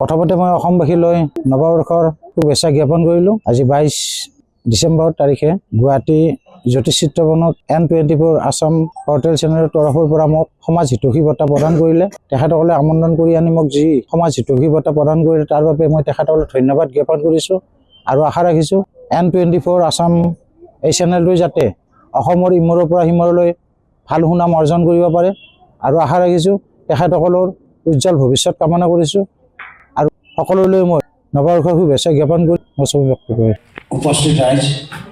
প্ৰথমতে মই অসমবাসীলৈ নৱবৰ্ষৰ শুভেচ্ছা জ্ঞাপন কৰিলোঁ। আজি 22 ডিচেম্বৰ তাৰিখে গুৱাহাটী জ্যোতিষ চিত্ৰবনত N24 আছাম পৰ্টেল চেনেলৰ তৰফৰ পৰা মোক সমাজ হিতৈষী বঁটা প্ৰদান কৰিলে। তেখেতসকলে আমন্ত্ৰণ কৰি আনি মোক যি সমাজ হিতৈষী বঁটা প্ৰদান কৰিলে তাৰ বাবে মই তেখেতসকলক ধন্যবাদ জ্ঞাপন কৰিছোঁ আৰু আশা ৰাখিছোঁ N24 আছাম এই চেনেলটোৱে যাতে অসমৰ ইমূৰৰ পৰা সিমূৰলৈ ভাল সুনাম অৰ্জন কৰিব পাৰে আৰু আশা ৰাখিছোঁ তেখেতসকলৰ উজ্জ্বল ভৱিষ্যত কামনা কৰিছোঁ আৰু সকলোলৈ মই নৱবৰ্ষৰ শুভেচ্ছা জ্ঞাপন কৰি মই ব্যক্ত কৰিছোঁ। উপস্থিত ৰাইজ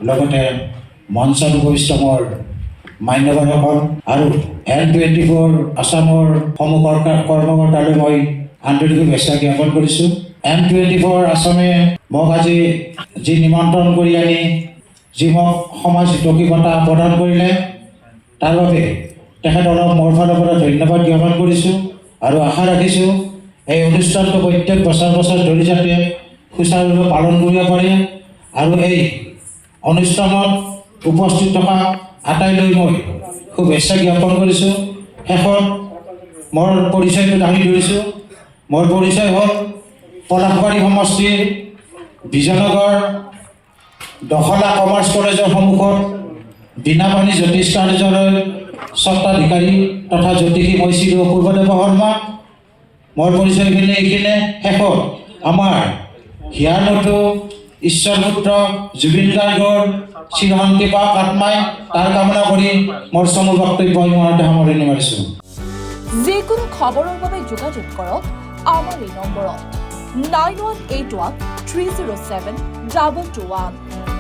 লগতে মঞ্চত উপস্থিত মোৰ মান্যবৰসকল আৰু N24 আছামৰ সমূহৰ কৰ্মকৰ্তালৈ মই আন্তৰিক শুভেচ্ছা জ্ঞাপন কৰিছোঁ। N24 আছামে মোক আজি যি নিমন্ত্ৰণ কৰি আনি যি মোক সমাজ হিতৈষী বঁটা প্ৰদান কৰিলে তাৰ বাবে তেখেতসকলক মোৰ ফালৰ পৰা ধন্যবাদ জ্ঞাপন কৰিছোঁ আৰু আশা ৰাখিছোঁ এই অনুষ্ঠানটো প্ৰত্যেক বছৰ ধৰি যাতে সুচাৰুৰূপে পালন কৰিব পাৰে আৰু এই অনুষ্ঠানত উপস্থিত থকা আটাইলৈ মই শুভেচ্ছা জ্ঞাপন কৰিছোঁ। শেষত মোৰ পৰিচয়টো দাঙি ধৰিছোঁ। মোৰ পৰিচয় হ'ল পলাশবাৰী সমষ্টিৰ বিজয়নগৰ দখলা কমাৰ্চ কলেজৰ সন্মুখত বীণাপানী জ্যোতিষ কাৰ্যালয়ৰ স্বত্বাধিকাৰী তথা জ্যোতিষী মই শ্ৰী অপূৰ্বদেৱ শৰ্মা। মোৰ পৰিচয়খিনি এইখিনিয়ে। শেষত আমাৰ হিয়ানটো ঈশ্বৰপুত্ৰ জুবিন গাৰ্গৰ চিৰশান্তি পাওক আত্মাই তাৰ কামনা কৰি মোৰ চমু বক্তব্য ইমানতে সামৰণি মাৰিছোঁ। যিকোনো খবৰৰ বাবে যোগাযোগ কৰক আমাৰ এই নম্বৰত 9181 307 221।